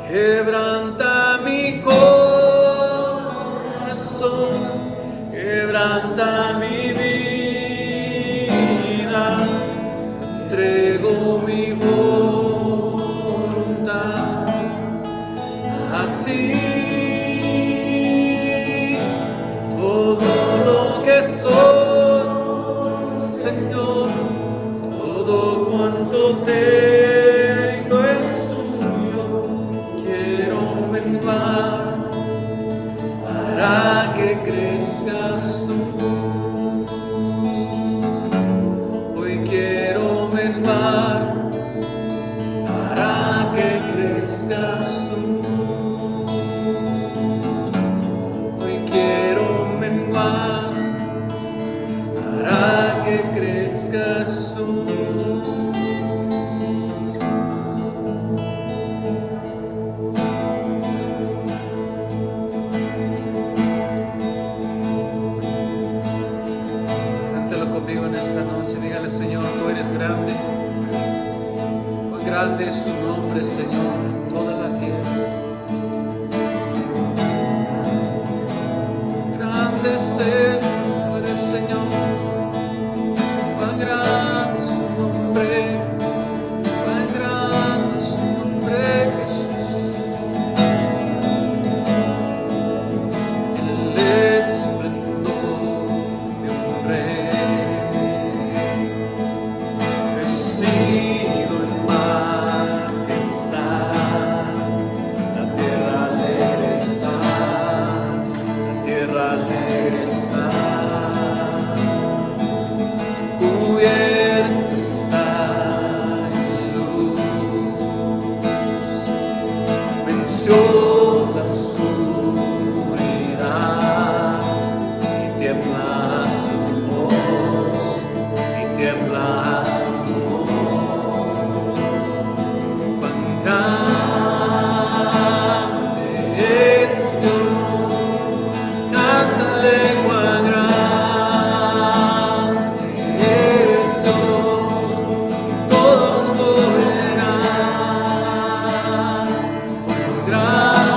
Quebranta mi corazón, quebranta mi vida, entrego mi voluntad a ti. Todo lo que soy, Señor, todo cuanto tengo es tuyo. Quiero menguar para que crezcas tú. Hoy quiero menguar para que crezcas tú. Hoy quiero menguar para que crezcas tú. Cántalo conmigo en esta noche. Dígale: Señor, tú eres grande. Pues grande es tu nombre, Señor, en toda la tierra. Grande tú eres, Señor. Cuán grande es tu nombre. Cuán grande es tu nombre, Jesús. El esplendor de un rey, vestido en majestad. La tierra alegre está, la tierra alegre está. Cubierto está en luz, venció la oscuridad y tiembla su voz, y tiembla su voz. Cuán grande es Dios, cántale cuán grande es Dios, todos lo verán. Cuán grande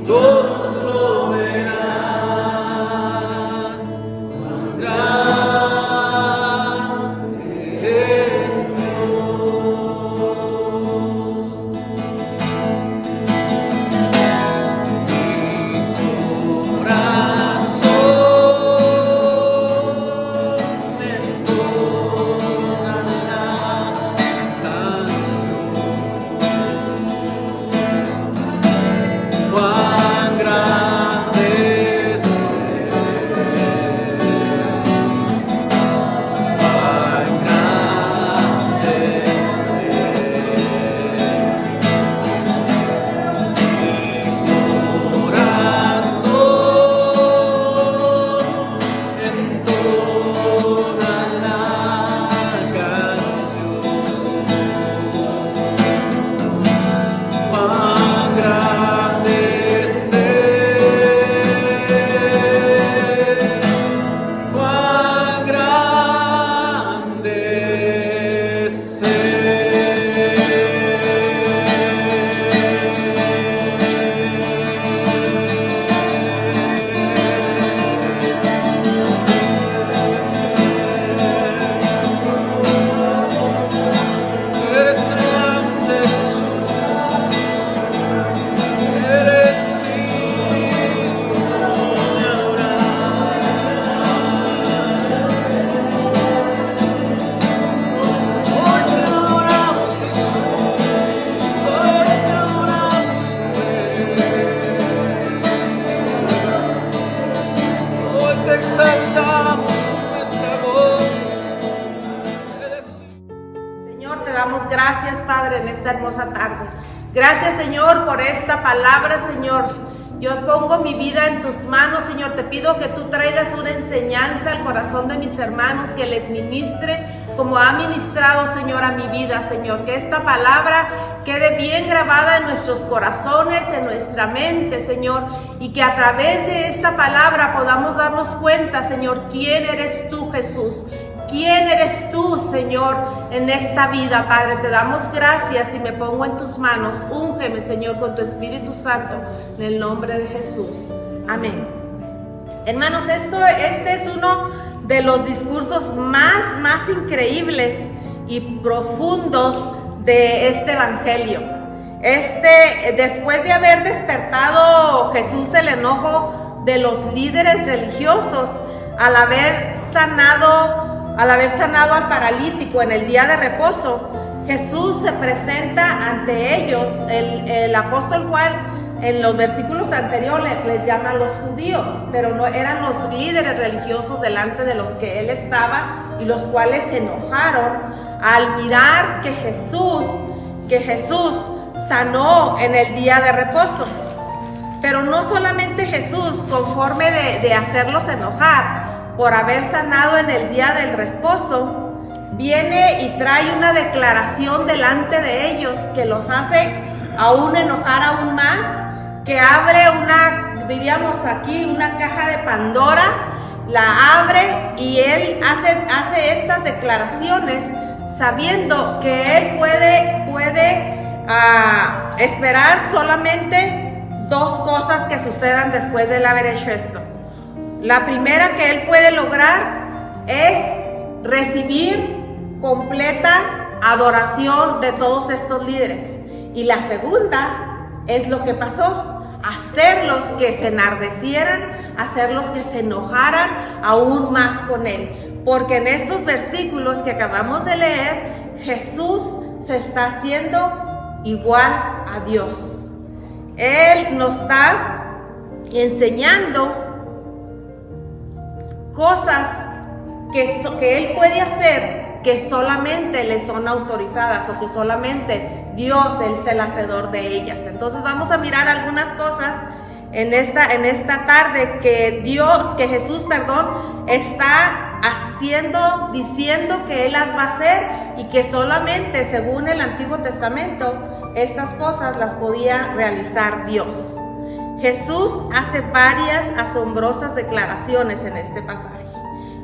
todos lo verán. Cuán grande es Gracias, Padre, en esta hermosa tarde. Gracias, Señor, por esta palabra, Señor. Yo pongo mi vida en tus manos, Señor. Te pido que tú traigas una enseñanza al corazón de mis hermanos, que les ministre como ha ministrado, Señor, a mi vida, Señor. Que esta palabra quede bien grabada en nuestros corazones, en nuestra mente, Señor. Y que a través de esta palabra podamos darnos cuenta, Señor, quién eres tú, Jesús. ¿Quién eres tú, Señor, en esta vida, Padre? Te damos gracias y me pongo en tus manos. Úngeme, Señor, con tu Espíritu Santo, en el nombre de Jesús. Amén. Hermanos, este es uno de los discursos más increíbles y profundos de este evangelio. Después de haber despertado Jesús el enojo de los líderes religiosos, al haber sanado al paralítico en el día de reposo, Jesús se presenta ante ellos. El apóstol Juan en los versículos anteriores les llama a los judíos, pero no eran los líderes religiosos delante de los que él estaba, y los cuales se enojaron al mirar que Jesús sanó en el día de reposo. Pero no solamente Jesús, conforme de hacerlos enojar por haber sanado en el día del reposo, viene y trae una declaración delante de ellos que los hace aún enojar aún más, que abre diríamos aquí, una caja de Pandora, la abre, y él hace estas declaraciones sabiendo que él puede esperar solamente dos cosas que sucedan después de él haber hecho esto. La primera que él puede lograr es recibir completa adoración de todos estos líderes. Y la segunda es lo que pasó: hacerlos que se enardecieran, hacerlos que se enojaran aún más con él. Porque en estos versículos que acabamos de leer, Jesús se está haciendo igual a Dios. Él nos está enseñando cosas que él puede hacer, que solamente le son autorizadas, o que solamente Dios es el hacedor de ellas. Entonces vamos a mirar algunas cosas en esta tarde que Jesús está diciendo que él las va a hacer, y que solamente según el Antiguo Testamento estas cosas las podía realizar Dios. Jesús hace varias asombrosas declaraciones en este pasaje.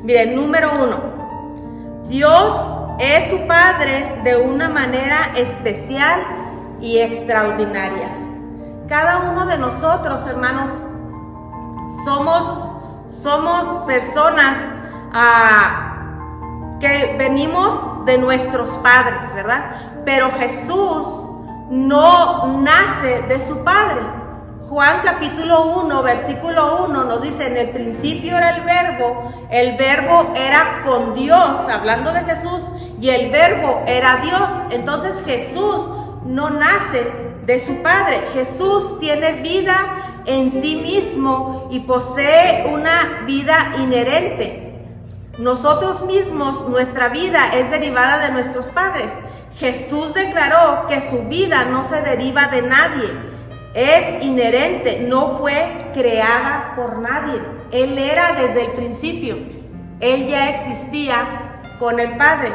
Miren, número 1, Dios es su Padre de una manera especial y extraordinaria. cada uno de nosotros, hermanos, somos personas que venimos de nuestros padres, ¿verdad? Pero Jesús no nace de su padre. Juan capítulo 1, versículo 1 nos dice: en el principio era el verbo era con Dios, hablando de Jesús, y el verbo era Dios. Entonces Jesús no nace de su padre. Jesús tiene vida en sí mismo y posee una vida inherente. Nosotros mismos, nuestra vida es derivada de nuestros padres. Jesús declaró que su vida no se deriva de nadie, es inherente, no fue creada por nadie. Él era desde el principio, Él ya existía con el Padre.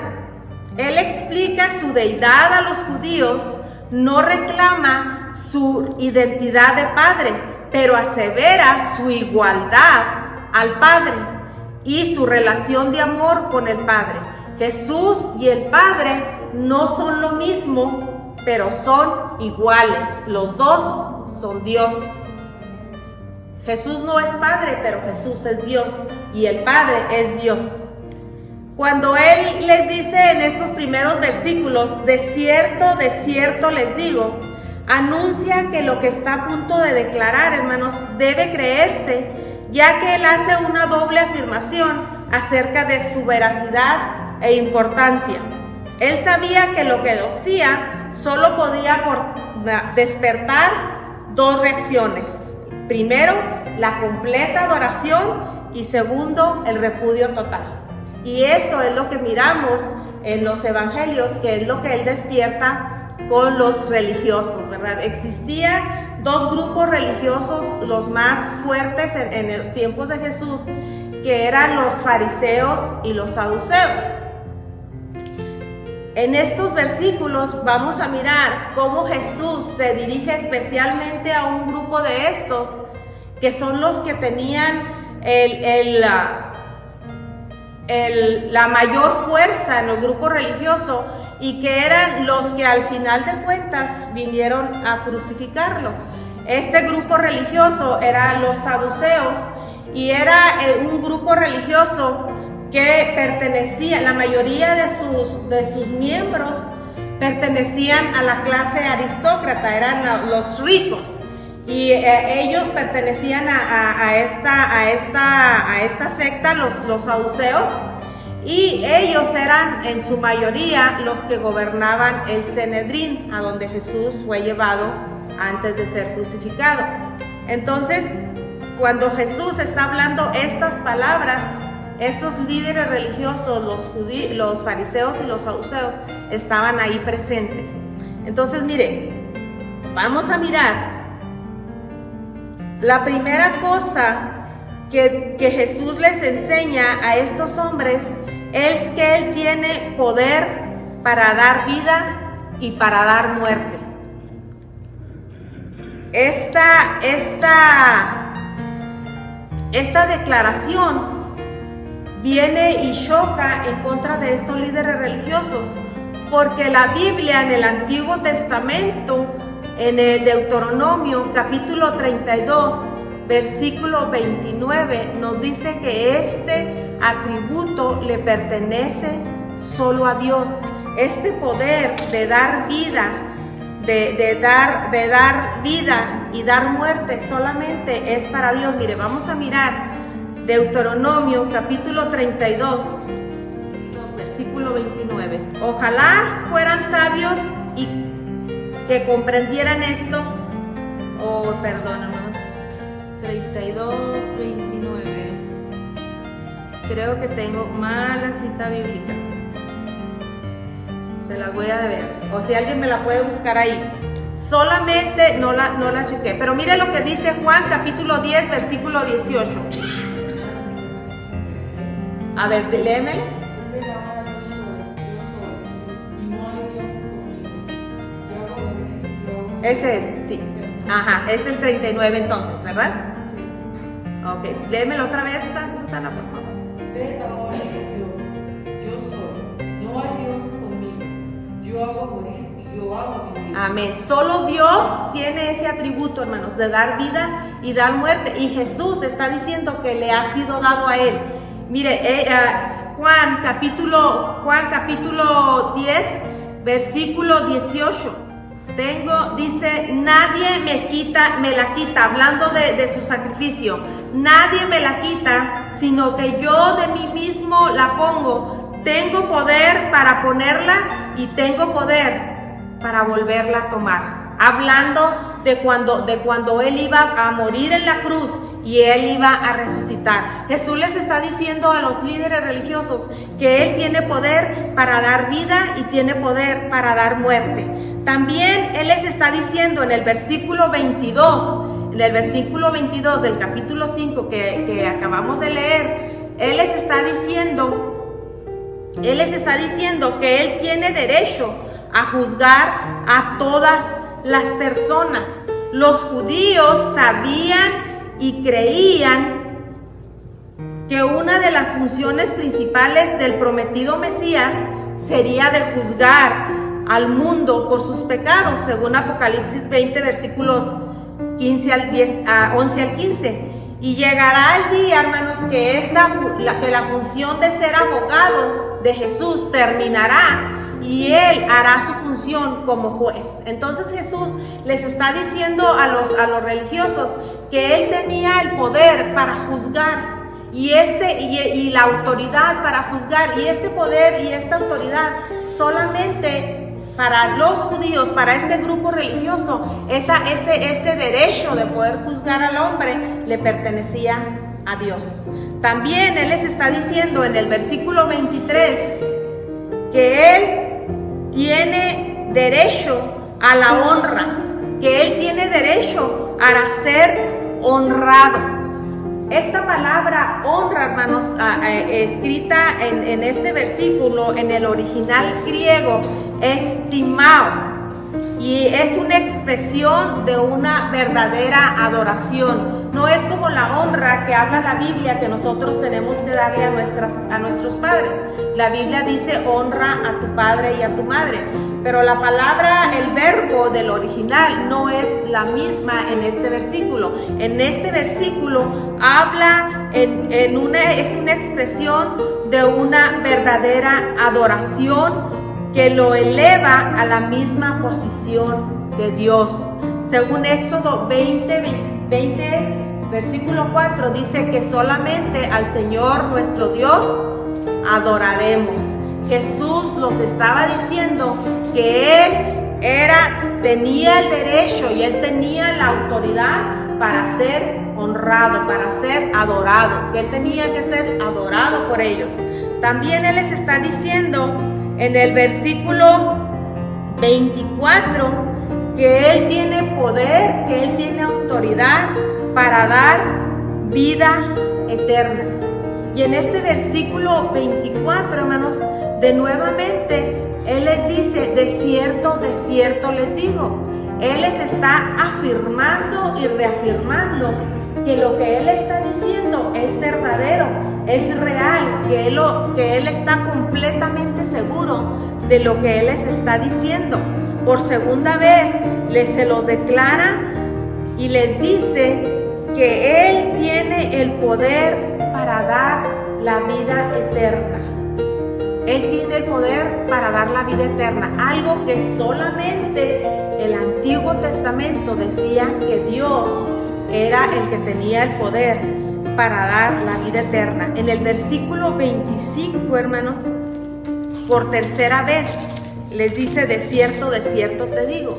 Él explica su deidad a los judíos, no reclama su identidad de Padre, pero asevera su igualdad al Padre y su relación de amor con el Padre. Jesús y el Padre no son lo mismo, pero son iguales. Los dos son Dios. Jesús no es Padre, pero Jesús es Dios y el Padre es Dios. Cuando Él les dice en estos primeros versículos: de cierto les digo, anuncia que lo que está a punto de declarar, hermanos, debe creerse, ya que Él hace una doble afirmación acerca de su veracidad e importancia. Él sabía que lo que decía solo podía despertar dos reacciones. Primero, la completa adoración, y segundo, el repudio total. Y eso es lo que miramos en los evangelios, que es lo que Él despierta con los religiosos, ¿verdad? Existían dos grupos religiosos, los más fuertes en los tiempos de Jesús, que eran los fariseos y los saduceos. En estos versículos vamos a mirar cómo Jesús se dirige especialmente a un grupo de estos, que son los que tenían la mayor fuerza en el grupo religioso, y que eran los que al final de cuentas vinieron a crucificarlo. Este grupo religioso eran los saduceos, y era un grupo religioso que pertenecía, la mayoría de sus miembros pertenecían a la clase aristócrata, eran los ricos, y ellos pertenecían a esta secta, los saduceos, y ellos eran en su mayoría los que gobernaban el Sanedrín, a donde Jesús fue llevado antes de ser crucificado. Entonces, cuando Jesús está hablando estas palabras, esos líderes religiosos, los fariseos y los saduceos, estaban ahí presentes. Entonces, miren, vamos a mirar la primera cosa que Jesús les enseña a estos hombres, es que Él tiene poder para dar vida y para dar muerte. Esta declaración viene y choca en contra de estos líderes religiosos, porque la Biblia en el Antiguo Testamento, en el Deuteronomio capítulo 32, versículo 29, nos dice que este atributo le pertenece solo a Dios. Este poder de dar vida, de dar vida y dar muerte solamente es para Dios. Mire, vamos a mirar Deuteronomio capítulo 32, versículo 29. Ojalá fueran sabios y que comprendieran esto. Hermanos, 32, 29. Creo que tengo mala cita bíblica. Se las voy a deber. O si alguien me la puede buscar ahí. Solamente no la chequé. Pero mire lo que dice Juan capítulo 10, versículo 18. A ver, léeme. Ese es, sí. Ajá, es el 39 entonces, ¿verdad? Ok, léemelo otra vez, Susana, por favor. Ved ahora yo soy, no hay Dios conmigo. Yo hago morir y yo hago vivir. Amén. Solo Dios tiene ese atributo, hermanos, de dar vida y dar muerte. Y Jesús está diciendo que le ha sido dado a él. Mire, Juan capítulo 10, versículo 18. Dice, nadie me la quita, hablando de su sacrificio. Nadie me la quita, sino que yo de mí mismo la pongo. Tengo poder para ponerla y tengo poder para volverla a tomar. Hablando de cuando él iba a morir en la cruz y él iba a resucitar. Jesús les está diciendo a los líderes religiosos que él tiene poder para dar vida y tiene poder para dar muerte. También él les está diciendo en el versículo 22, del capítulo 5 que acabamos de leer, él les está diciendo que él tiene derecho a juzgar a todas las personas. Los judíos sabían y creían que una de las funciones principales del prometido Mesías sería de juzgar al mundo por sus pecados, según Apocalipsis 20, versículos 11 al 15. Y llegará el día, hermanos, que la función de ser abogado de Jesús terminará y él hará su función como juez. Entonces Jesús les está diciendo a los religiosos que él tenía el poder para juzgar y la autoridad para juzgar, y este poder y esta autoridad solamente para los judíos, para este grupo religioso, ese derecho de poder juzgar al hombre le pertenecía a Dios. También él les está diciendo en el versículo 23 que él tiene derecho a la honra, que él tiene derecho a ser honrado. Esta palabra honra, hermanos, escrita en este versículo, en el original griego, estimao, y es una expresión de una verdadera adoración. No es como la honra que habla la Biblia, que nosotros tenemos que darle a nuestros padres. La Biblia dice honra a tu padre y a tu madre, pero la palabra, el verbo del original no es la misma en este versículo. En este versículo habla es una expresión de una verdadera adoración que lo eleva a la misma posición de Dios. Según Éxodo 20, versículo 4, dice que solamente al Señor nuestro Dios adoraremos. Jesús los estaba diciendo que él tenía el derecho y él tenía la autoridad para ser honrado, para ser adorado, que él tenía que ser adorado por ellos. También él les está diciendo en el versículo 24 que él tiene poder, que él tiene autoridad para dar vida eterna. Y en este versículo 24, hermanos, de nuevamente él les dice, de cierto les digo. Él les está afirmando y reafirmando que lo que él está diciendo es verdadero, es real, que él está completamente seguro de lo que él les está diciendo. Por segunda vez se los declara y les dice que él tiene el poder para dar la vida eterna. Él tiene el poder para dar la vida eterna, algo que solamente el Antiguo Testamento decía que Dios era el que tenía el poder para dar la vida eterna. En el versículo 25, hermanos, por tercera vez les dice, de cierto te digo.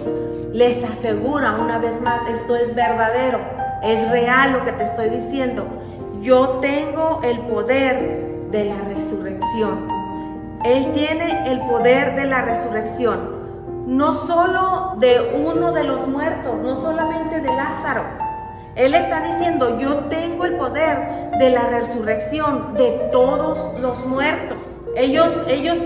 Les asegura una vez más, esto es verdadero, es real lo que te estoy diciendo. Yo tengo el poder de la resurrección. Él tiene el poder de la resurrección, no solo de uno de los muertos, no solamente de Lázaro. Él está diciendo, yo tengo el poder de la resurrección de todos los muertos. Ellos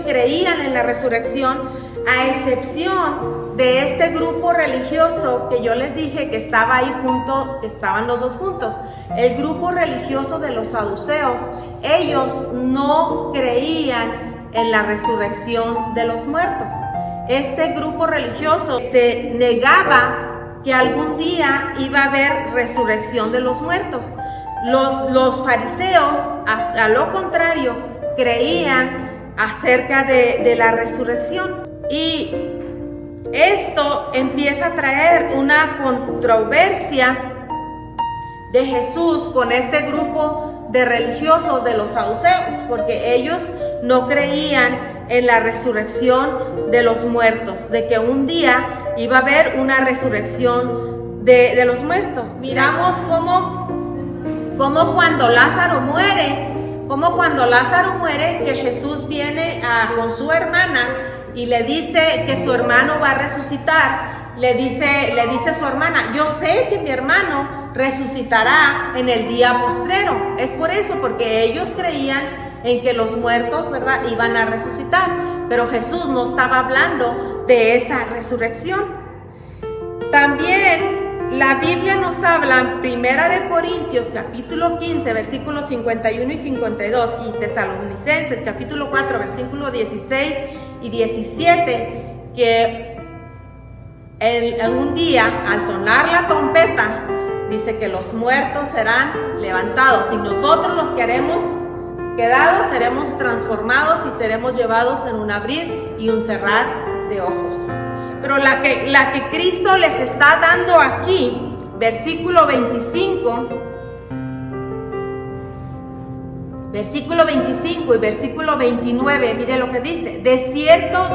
creían en la resurrección, a excepción de este grupo religioso que yo les dije que estaba ahí junto, estaban los dos juntos. El grupo religioso de los saduceos, ellos no creían en la resurrección de los muertos. este grupo religioso se negaba que algún día iba a haber resurrección de los muertos. Los fariseos, a lo contrario, creían acerca de la resurrección. Y esto empieza a traer una controversia de Jesús con este grupo de religiosos de los saduceos, porque ellos no creían en la resurrección de los muertos, de que un día iba a haber una resurrección de los muertos. Miramos cómo cuando Lázaro muere, que Jesús viene con su hermana y le dice que su hermano va a resucitar. Le dice su hermana: yo sé que mi hermano resucitará en el día postrero. Es por eso, porque ellos creían en que los muertos, ¿verdad?, iban a resucitar. Pero Jesús no estaba hablando de esa resurrección. También la Biblia nos habla en 1 Corintios capítulo 15 versículos 51 y 52 y Tesalonicenses capítulo 4 versículos 16 y 17, que en un día, al sonar la trompeta, dice que los muertos serán levantados y nosotros, los que haremos quedados, seremos transformados y seremos llevados en un abrir y un cerrar de ojos. Pero la que Cristo les está dando aquí, versículo 25 y versículo 29, mire lo que dice: de cierto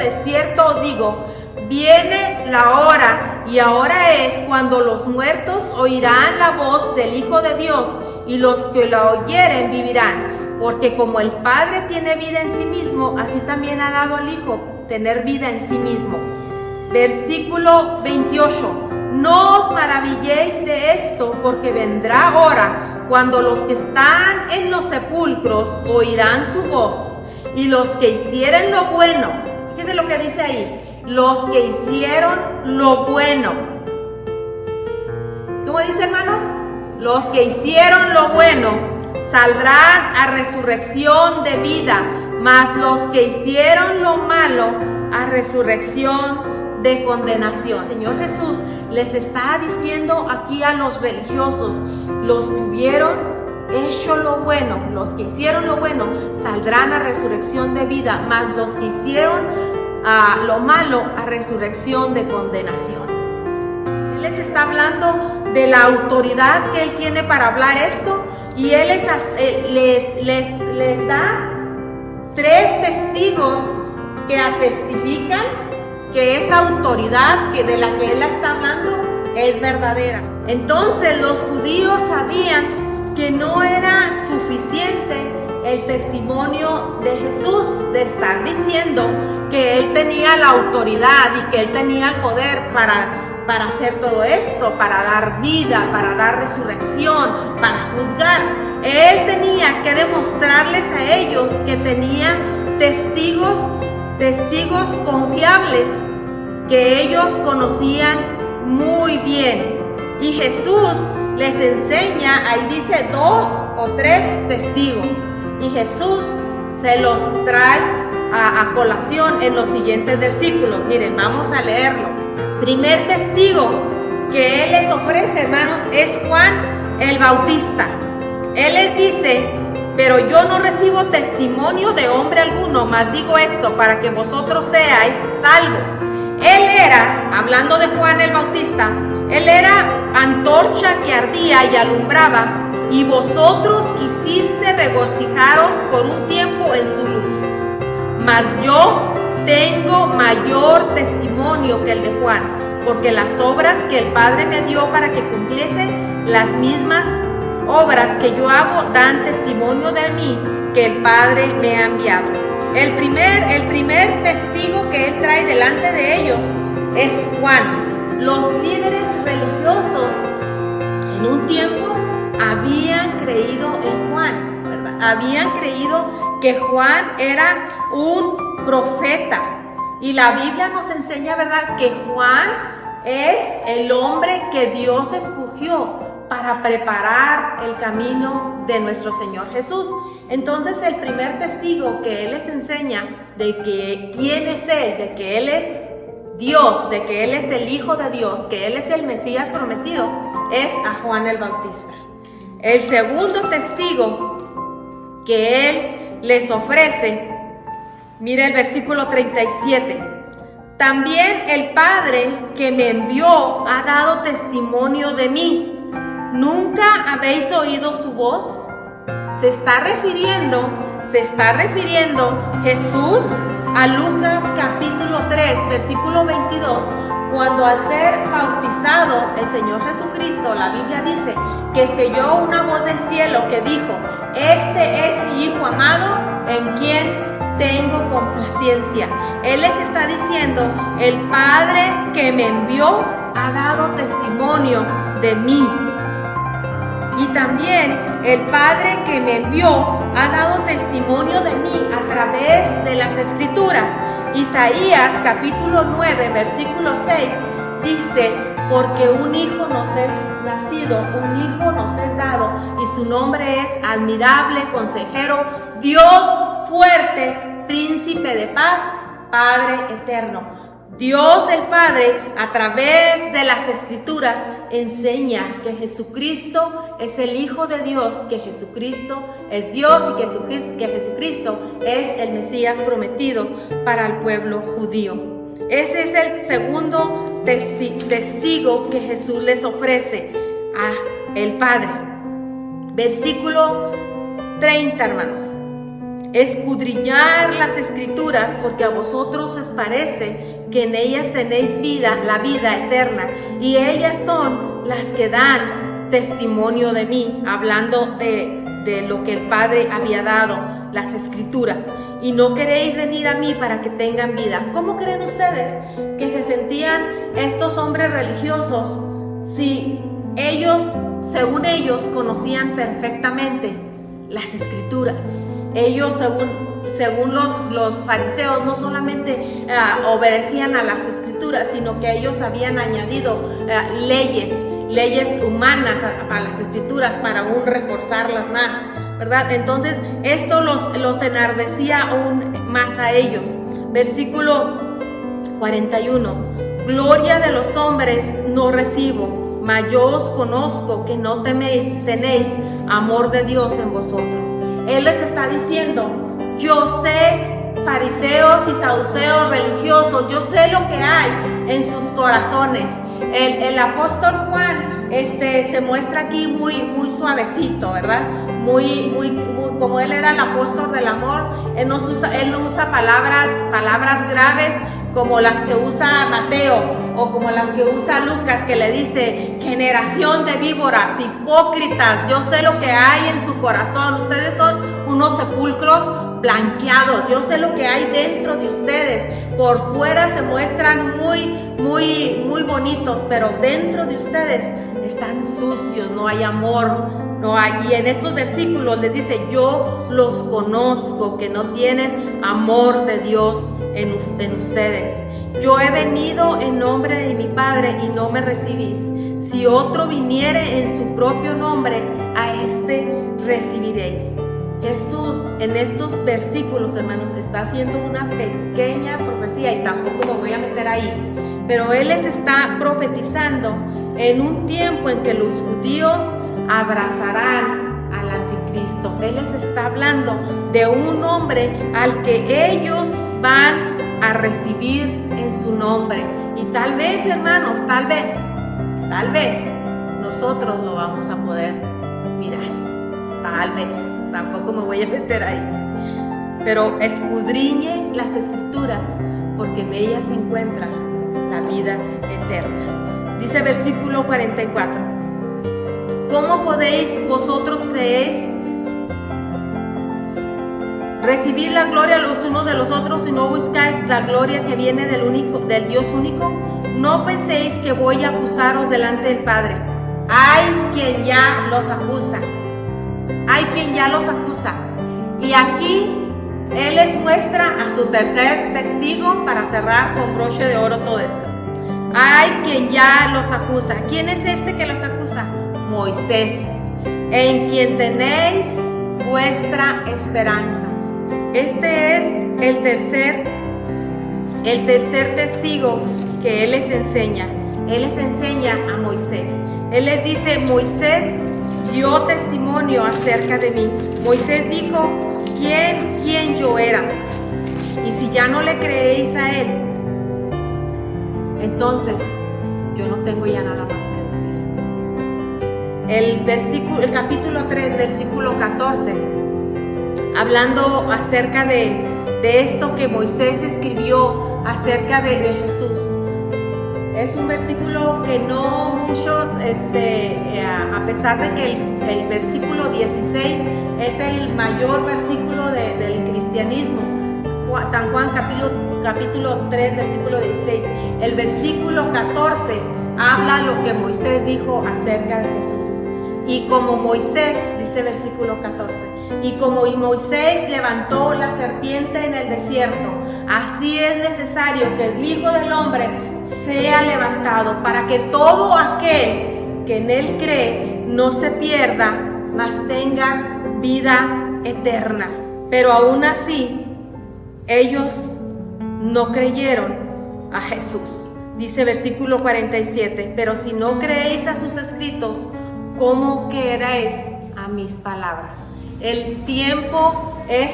os digo, viene la hora, y ahora es, cuando los muertos oirán la voz del Hijo de Dios, y los que la oyeren vivirán. Porque como el Padre tiene vida en sí mismo, así también ha dado al Hijo tener vida en sí mismo. Versículo 28. No os maravilléis de esto, porque vendrá hora cuando los que están en los sepulcros oirán su voz, y los que hicieren lo bueno, fíjese lo que dice ahí, los que hicieron lo bueno. ¿Cómo dice, hermanos? Los que hicieron lo bueno saldrán a resurrección de vida, mas los que hicieron lo malo a resurrección de condenación. El Señor Jesús les está diciendo aquí a los religiosos: los que hubieron hecho lo bueno, los que hicieron lo bueno, saldrán a resurrección de vida, mas los que hicieron lo malo a resurrección de condenación. Él les está hablando de la autoridad que Él tiene para hablar esto, y Él les da 3 testigos que atestifican que esa autoridad de la que Él está hablando es verdadera. Entonces los judíos sabían que no era suficiente el testimonio de Jesús, de estar diciendo que Él tenía la autoridad y que Él tenía el poder para hacer todo esto, para dar vida, para dar resurrección, para juzgar. Él tenía que demostrarles a ellos que tenía testigos confiables que ellos conocían muy bien. Y Jesús les enseña, ahí dice 2 o 3 testigos, y Jesús se los trae a colación en los siguientes versículos. Miren, vamos a leerlo. Primer testigo que Él les ofrece, hermanos, es Juan el Bautista. Él les dice: pero yo no recibo testimonio de hombre alguno, mas digo esto para que vosotros seáis salvos. Él era, hablando de Juan el Bautista, él era antorcha que ardía y alumbraba, y vosotros quisiste regocijaros por un tiempo en su luz. Mas yo tengo mayor testimonio que el de Juan, porque las obras que el Padre me dio para que cumpliese, las mismas obras que yo hago dan testimonio de mí, que el Padre me ha enviado. El primer testigo que Él trae delante de ellos es Juan. Los líderes religiosos en un tiempo habían creído en Juan, ¿verdad? Habían creído que Juan era un profeta. Y la Biblia nos enseña, ¿verdad?, que Juan es el hombre que Dios escogió para preparar el camino de nuestro Señor Jesús. Entonces el primer testigo que Él les enseña de que quién es Él, de que Él es Dios, de que Él es el Hijo de Dios, que Él es el Mesías prometido, es a Juan el Bautista. El segundo testigo que Él les ofrece, mire el versículo 37. También el Padre que me envió ha dado testimonio de mí. ¿Nunca habéis oído su voz? Se está refiriendo Jesús a Lucas capítulo 3, versículo 22, cuando al ser bautizado el Señor Jesucristo, la Biblia dice que se oyó una voz del cielo que dijo: este es mi Hijo amado, en quien tengo complacencia. Él les está diciendo: el Padre que me envió ha dado testimonio de mí. Y también el Padre que me envió ha dado testimonio de mí a través de las Escrituras. Isaías capítulo 9, versículo 6 dice: porque un hijo nos es nacido, un hijo nos es dado, y su nombre es admirable, consejero, Dios fuerte, príncipe de paz, Padre eterno. Dios el Padre, a través de las Escrituras, enseña que Jesucristo es el Hijo de Dios, que Jesucristo es Dios y que Jesucristo es el Mesías prometido para el pueblo judío. Ese es el segundo testigo que Jesús les ofrece a el Padre. Versículo 30, hermanos. Escudriñar las Escrituras, porque a vosotros os parece que en ellas tenéis vida, la vida eterna, y ellas son las que dan testimonio de mí, hablando de lo que el Padre había dado, las Escrituras. Y no queréis venir a mí para que tengan vida. ¿Cómo creen ustedes que se sentían estos hombres religiosos si ellos, según ellos, conocían perfectamente las Escrituras? Ellos, según los fariseos, no solamente obedecían a las Escrituras, sino que ellos habían añadido leyes humanas a las Escrituras para aún reforzarlas más, ¿verdad? Entonces esto los enardecía aún más a ellos. Versículo 41. Gloria de los hombres no recibo, mas yo os conozco que no tenéis amor de Dios en vosotros. Él les está diciendo: yo sé, fariseos y saduceos religiosos, yo sé lo que hay en sus corazones. El apóstol Juan se muestra aquí muy suavecito, ¿verdad? Muy, como él era el apóstol del amor, él no usa palabras graves como las que usa Mateo o como las que usa Lucas, que le dice: generación de víboras, hipócritas, yo sé lo que hay en su corazón, ustedes son unos sepulcros blanqueados, yo sé lo que hay dentro de ustedes, por fuera se muestran muy bonitos, pero dentro de ustedes están sucios, no hay amor, no hay. Y en estos versículos les dice: yo los conozco, que no tienen amor de Dios en ustedes. Yo he venido en nombre de mi Padre y no me recibís. Si otro viniere en su propio nombre, a este recibiréis. Jesús en estos versículos, hermanos, está haciendo una pequeña profecía, y tampoco me voy a meter ahí, pero Él les está profetizando en un tiempo en que los judíos abrazarán al anticristo. Él les está hablando de un hombre al que ellos van a recibir en su nombre. Y tal vez, hermanos, tal vez nosotros lo vamos a poder mirar. Tal vez, tampoco me voy a meter ahí. Pero escudriñe las Escrituras, porque en ellas se encuentra la vida eterna. Dice versículo 44. ¿Cómo podéis vosotros creéis recibir la gloria los unos de los otros si no buscáis la gloria que viene del Dios único? No penséis que voy a acusaros delante del Padre. Hay quien ya los acusa. Hay quien ya los acusa. Y aquí Él les muestra a su tercer testigo para cerrar con broche de oro todo esto. Hay quien ya los acusa. ¿Quién es este que los acusa? Moisés, en quien tenéis vuestra esperanza. Este es el tercer testigo que Él les enseña. Él les enseña a Moisés. Él les dice, Moisés dio testimonio acerca de mí. Moisés dijo quién yo era. Y si ya no le creéis a Él, entonces yo no tengo ya nada más que decir. El capítulo 3, versículo 14, hablando acerca de esto que Moisés escribió acerca de Jesús. Es un versículo que no muchos, a pesar de que el versículo 16 es el mayor versículo del cristianismo, San Juan capítulo 3, versículo 16, el versículo 14 habla lo que Moisés dijo acerca de Jesús. Y como Moisés, dice versículo 14, y como Moisés levantó la serpiente en el desierto, así es necesario que el Hijo del Hombre sea levantado, para que todo aquel que en Él cree no se pierda, mas tenga vida eterna. Pero aún así, ellos no creyeron a Jesús. Dice versículo 47, pero si no creéis a sus escritos, ¿cómo creeréis a mis palabras? El tiempo es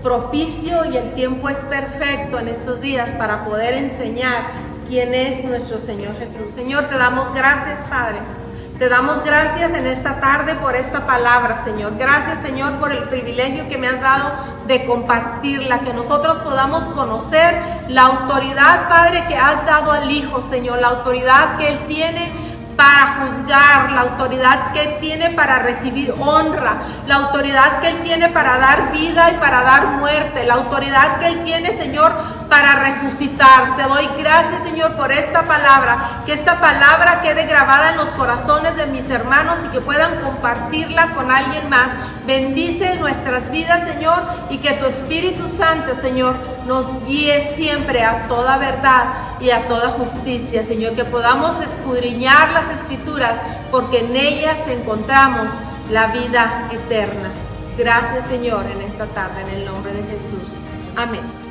propicio y el tiempo es perfecto en estos días para poder enseñar quién es nuestro Señor Jesús. Señor, te damos gracias, Padre. Te damos gracias en esta tarde por esta palabra, Señor. Gracias, Señor, por el privilegio que me has dado de compartirla, que nosotros podamos conocer la autoridad, Padre, que has dado al Hijo, Señor, la autoridad que Él tiene para juzgar, la autoridad que Él tiene para recibir honra, la autoridad que Él tiene para dar vida y para dar muerte, la autoridad que Él tiene, Señor, para resucitar. Te doy gracias, Señor, por esta palabra, que esta palabra quede grabada en los corazones de mis hermanos y que puedan compartirla con alguien más. Bendice nuestras vidas, Señor, y que tu Espíritu Santo, Señor, nos guíe siempre a toda verdad y a toda justicia, Señor, que podamos escudriñar las Escrituras, porque en ellas encontramos la vida eterna. Gracias, Señor, en esta tarde, en el nombre de Jesús. Amén.